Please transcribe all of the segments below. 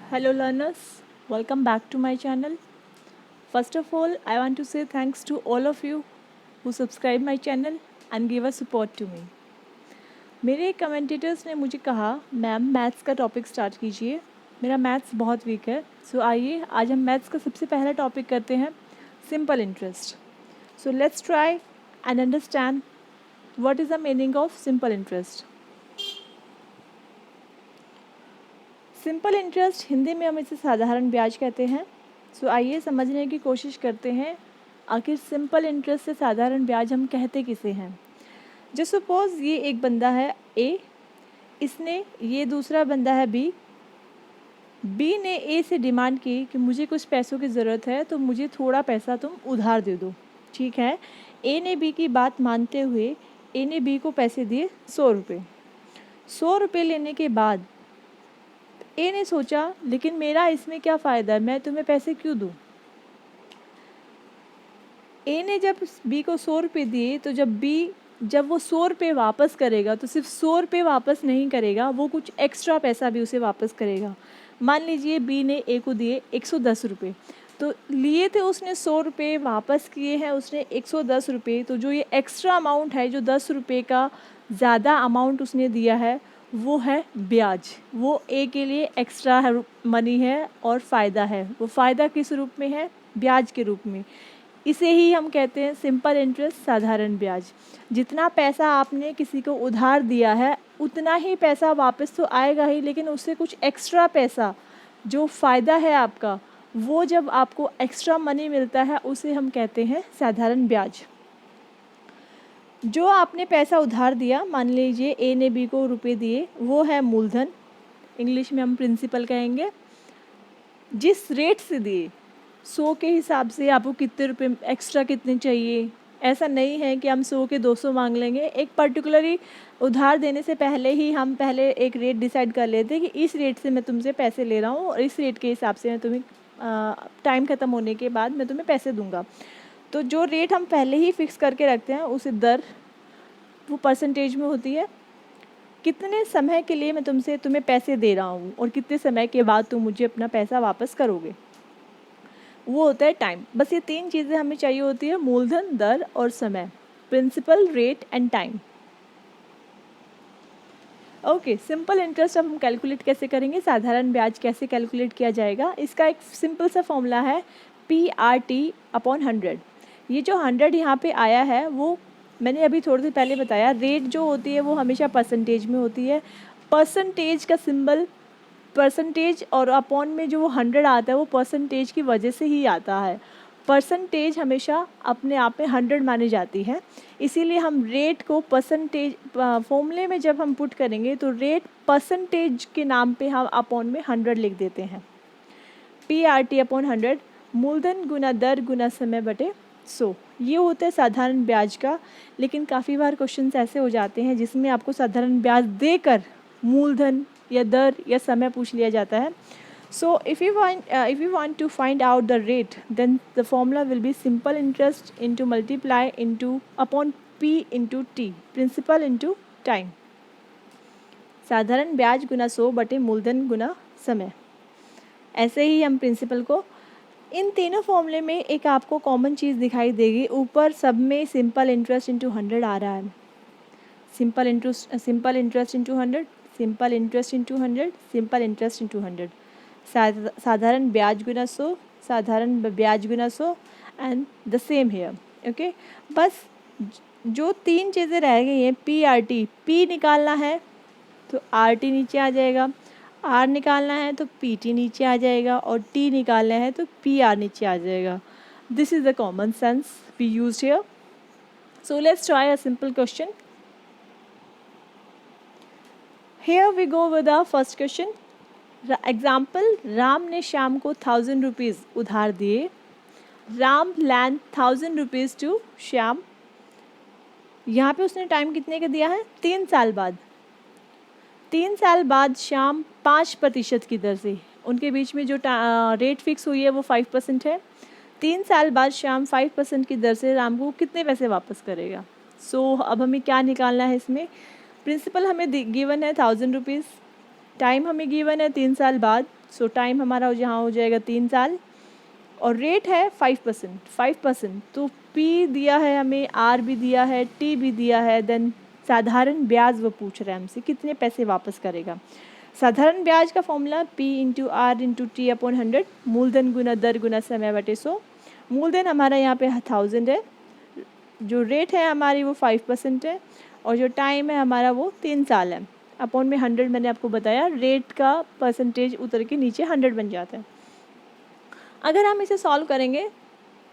Hello learners, welcome back to my channel. First of all, I want to say thanks to all of you who subscribe my channel and give a support to me. मेरे commentators ने मुझे कहा ma'am maths का topic start कीजिए, मेरा maths बहुत week है. सो आइए आज हम मैथ्स का सबसे पहला टॉपिक करते हैं, simple interest. So let's try and understand what is the meaning of simple interest. Simple interest Hindi में हम इसे साधारण ब्याज कहते हैं. सो आइए समझने की कोशिश करते हैं आखिर सिंपल इंटरेस्ट से साधारण ब्याज हम कहते किसे हैं. जो सपोज़ ये एक बंदा है ए, इसने ये दूसरा बंदा है बी. बी ने ए से डिमांड की कि मुझे कुछ पैसों की ज़रूरत है तो मुझे थोड़ा पैसा तुम उधार दे दो. ठीक है, ए ने बी की बात मानते हुए ए ने बी को पैसे दिए 100 रुपये. 100 रुपये लेने के बाद ए ने सोचा लेकिन मेरा इसमें क्या फ़ायदा है, मैं तुम्हें पैसे क्यों दूँ. ए ने जब बी को 100 रुपये दिए तो जब वो 100 रुपये वापस करेगा तो सिर्फ 100 रुपये वापस नहीं करेगा, वो कुछ एक्स्ट्रा पैसा भी उसे वापस करेगा. मान लीजिए बी ने ए को दिए 110 रुपये, तो लिए थे उसने 100 रुपये, वापस किए हैं उसने 110 रुपये. तो जो ये एक्स्ट्रा अमाउंट है, जो 10 रुपये का ज़्यादा अमाउंट उसने दिया है, वो है ब्याज. वो ए के लिए एक्स्ट्रा मनी है और फ़ायदा है. वो फ़ायदा किस रूप में है, ब्याज के रूप में. इसे ही हम कहते हैं सिंपल इंटरेस्ट, साधारण ब्याज. जितना पैसा आपने किसी को उधार दिया है उतना ही पैसा वापस तो आएगा ही, लेकिन उससे कुछ एक्स्ट्रा पैसा जो फ़ायदा है आपका, वो जब आपको एक्स्ट्रा मनी मिलता है उसे हम कहते हैं साधारण ब्याज. जो आपने पैसा उधार दिया, मान लीजिए ए ने बी को रुपए दिए, वो है मूलधन, इंग्लिश में हम प्रिंसिपल कहेंगे. जिस रेट से दिए 100 के हिसाब से आपको कितने रुपए एक्स्ट्रा कितने चाहिए, ऐसा नहीं है कि हम 100 के 200 मांग लेंगे. एक पर्टिकुलरली उधार देने से पहले ही हम पहले एक रेट डिसाइड कर लेते हैं कि इस रेट से मैं तुमसे पैसे ले रहा हूँ और इस रेट के हिसाब से मैं तुम्हें टाइम ख़त्म होने के बाद मैं तुम्हें पैसे दूंगा. तो जो रेट हम पहले ही फिक्स करके रखते हैं उसे दर, वो परसेंटेज में होती है. कितने समय के लिए मैं तुम्हें पैसे दे रहा हूँ और कितने समय के बाद तुम मुझे अपना पैसा वापस करोगे, वो होता है टाइम. बस ये 3 चीज़ें हमें चाहिए होती है, मूलधन, दर और समय. Principal, rate and time. Okay, simple interest अब हम कैलकुलेट कैसे करेंगे, साधारण ब्याज कैसे कैलकुलेट किया जाएगा. इसका एक सिंपल सा फॉर्मूला है PRT/100. ये जो 100 यहाँ पे आया है वो मैंने अभी थोड़ी देर पहले बताया. रेट जो होती है वो हमेशा परसेंटेज में होती है. परसेंटेज का सिंबल, परसेंटेज और अपॉन में जो वो 100 आता है वो परसेंटेज की वजह से ही आता है. परसेंटेज हमेशा अपने आप में 100 मानी जाती है, इसीलिए हम रेट को परसेंटेज फॉर्मूले में जब हम पुट करेंगे तो रेट परसेंटेज के नाम पे हम अपॉन में 100 लिख देते हैं. PRT/100, मूलधन गुना दर गुना समय बटे 100. ये होता है साधारण ब्याज का. लेकिन काफ़ी बार क्वेश्चंस ऐसे हो जाते हैं जिसमें आपको साधारण ब्याज देकर मूलधन या दर या समय पूछ लिया जाता है. So if you want to find out the rate, then the formula will be simple interest into multiply into upon P into T, principal into time. साधारण ब्याज गुना 100 बटे मूलधन गुना समय. ऐसे ही हम प्रिंसिपल को इन तीनों फॉर्मूले में एक आपको कॉमन चीज़ दिखाई देगी. ऊपर सब में सिंपल इंटरेस्ट इंटू 100 आ रहा है. Simple interest into 100, simple interest into 100, simple interest into 100. साधारण ब्याज गुना 100, साधारण ब्याज गुना 100 and the same here. Okay, बस जो 3 चीज़ें रह गई हैं, PRT, P निकालना है तो RT नीचे आ जाएगा, R निकालना है तो PT नीचे आ जाएगा और T निकालना है तो PR नीचे आ जाएगा. This is the common sense we used here. So let's try a simple question. Here we go with the first question. Example, Ram ने श्याम को 1000 रुपीज़ उधार दिए. Ram lend 1000 rupees to Shyam. यहाँ पे उसने टाइम कितने का दिया है, 3 साल बाद. 3 साल बाद श्याम 5% की दर से, उनके बीच में जो रेट फिक्स हुई है वो 5% है. 3 साल बाद श्याम 5% की दर से राम को कितने पैसे वापस करेगा. सो अब हमें क्या निकालना है इसमें. प्रिंसिपल हमें गिवन है 1000 रुपीज़. टाइम हमें गिवन है 3 साल बाद, सो टाइम हमारा यहाँ हो जाएगा 3 साल, और रेट है 5%। तो पी दिया है हमें, आर भी दिया है, टी भी दिया है, देन साधारण ब्याज वो पूछ रहा है हमसे कितने पैसे वापस करेगा। साधारण ब्याज का formula P into R into T upon 100, मूलधन गुना दर गुना समय बटे 100। मूलधन हमारा यहाँ पे 1000 है, जो रेट है हमारी वो 5% है, और जो टाइम है हमारा वो 3 साल है। अपॉन में 100 मैंने आपको बताया, रेट का परसेंटेज उतर के नीचे 100 बन जाता है। अगर हम इसे सॉल्व करेंगे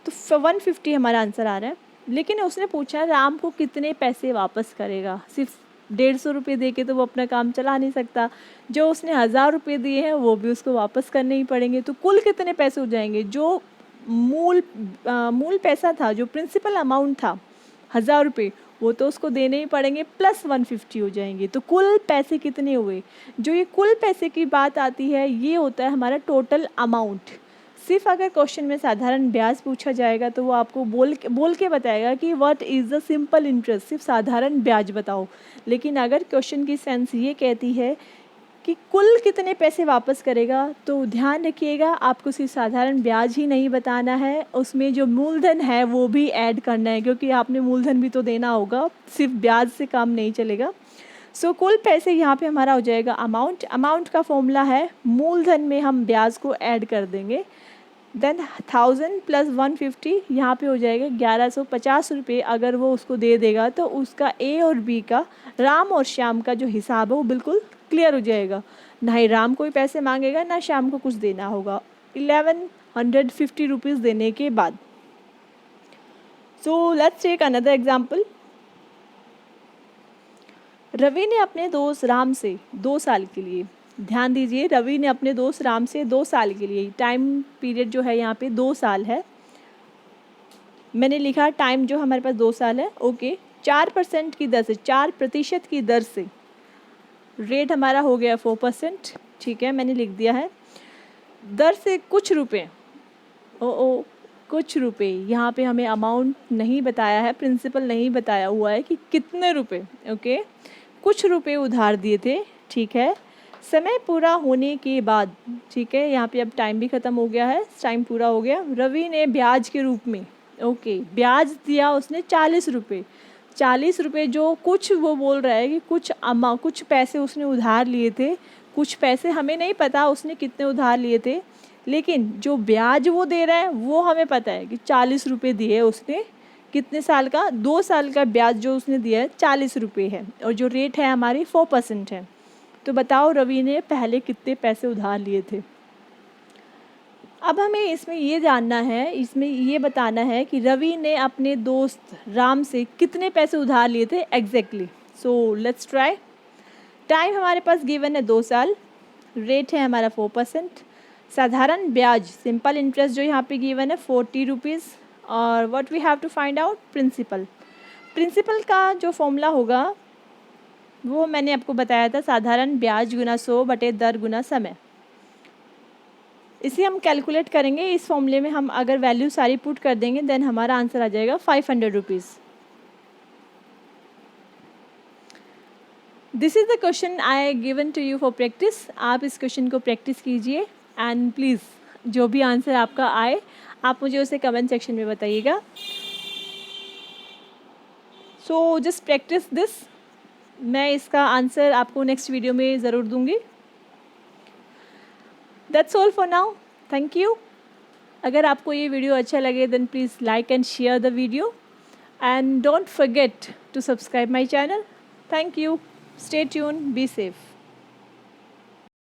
तो 150 हमारा आंसर आ रहा है, लेकिन उसने पूछा राम को कितने पैसे वापस करेगा। सिर्फ 150 रुपये दे के तो वो अपना काम चला नहीं सकता, जो उसने 1000 रुपये दिए हैं वो भी उसको वापस करने ही पड़ेंगे। तो कुल कितने पैसे हो जाएंगे, जो मूल पैसा था, जो प्रिंसिपल अमाउंट था 1000 रुपये, वो तो उसको देने ही पड़ेंगे, प्लस 150 हो जाएंगे। तो कुल पैसे कितने हुए, जो ये कुल पैसे की बात आती है ये होता है हमारा टोटल अमाउंट। सिर्फ अगर क्वेश्चन में साधारण ब्याज पूछा जाएगा तो वो आपको बोल के बताएगा कि what is the simple interest, सिर्फ साधारण ब्याज बताओ। लेकिन अगर क्वेश्चन की सेंस ये कहती है कि कुल कितने पैसे वापस करेगा, तो ध्यान रखिएगा आपको सिर्फ साधारण ब्याज ही नहीं बताना है, उसमें जो मूलधन है वो भी ऐड करना है, क्योंकि आपने मूलधन भी तो देना होगा, सिर्फ ब्याज से काम नहीं चलेगा। सो कुल पैसे यहाँ पे हमारा हो जाएगा अमाउंट का फॉर्मूला है मूलधन में हम ब्याज को ऐड कर देंगे, देन 1000 प्लस 150 यहाँ पे हो जाएगा 1150 रुपये। अगर वो उसको दे देगा तो उसका ए और बी का, राम और श्याम का जो हिसाब है वो बिल्कुल क्लियर हो जाएगा। ना ही राम कोई पैसे मांगेगा ना श्याम को कुछ देना होगा 1150 रुपीज़ देने के बाद। So let's take another example. Ravi ने अपने दोस्त राम से 2 साल के लिए, ध्यान दीजिए, रवि ने अपने दोस्त राम से 2 साल के लिए, टाइम पीरियड जो है यहाँ पे 2 साल है, मैंने लिखा टाइम जो हमारे पास 2 साल है, ओके। 4% की दर से, 4% की दर से, रेट हमारा हो गया 4%, ठीक है, मैंने लिख दिया है। दर से कुछ रुपए, कुछ रुपए, यहाँ पे हमें अमाउंट नहीं बताया है, प्रिंसिपल नहीं बताया हुआ है कि कितने रुपए, ओके। कुछ रुपए उधार दिए थे, ठीक है। समय पूरा होने के बाद, ठीक है, यहाँ पे अब टाइम भी ख़त्म हो गया है, टाइम पूरा हो गया। रवि ने ब्याज के रूप में, ओके, ब्याज दिया उसने 40 रुपये। 40 रुपये जो कुछ, वो बोल रहा है कि कुछ पैसे उसने उधार लिए थे, कुछ पैसे हमें नहीं पता उसने कितने उधार लिए थे, लेकिन जो ब्याज वो दे रहा है वो हमें पता है कि 40 रुपये दिए उसने। कितने साल का, 2 साल का ब्याज जो उसने दिया है 40 रुपये है, और जो रेट है हमारी 4% है। तो बताओ रवि ने पहले कितने पैसे उधार लिए थे। अब हमें इसमें ये जानना है, इसमें ये बताना है कि रवि ने अपने दोस्त राम से कितने पैसे उधार लिए थे exactly. So let's try. Time हमारे पास गिवन है 2 साल, रेट है हमारा 4%, साधारण ब्याज सिंपल इंटरेस्ट जो यहाँ पे गिवन है 40 रुपीज़, और what we have to find out principal का जो फॉर्मूला होगा वो मैंने आपको बताया था, साधारण ब्याज गुना 100 बटे दर गुना समय। इसे हम कैलकुलेट करेंगे, इस फॉर्मूले में हम अगर वैल्यू सारी पुट कर देंगे देन हमारा आंसर आ जाएगा 500 rupees. This is the question I given to you for practice. आप इस क्वेश्चन को प्रैक्टिस कीजिए एंड प्लीज़ जो भी आंसर आपका आए आप मुझे उसे कमेंट सेक्शन में बताइएगा। So just practice this. मैं इसका आंसर आपको नेक्स्ट वीडियो में ज़रूर दूंगी। That's all for now, thank you. अगर आपको ये वीडियो अच्छा लगे then please like and share the video and don't forget to subscribe my channel. Thank you, stay tune, be safe.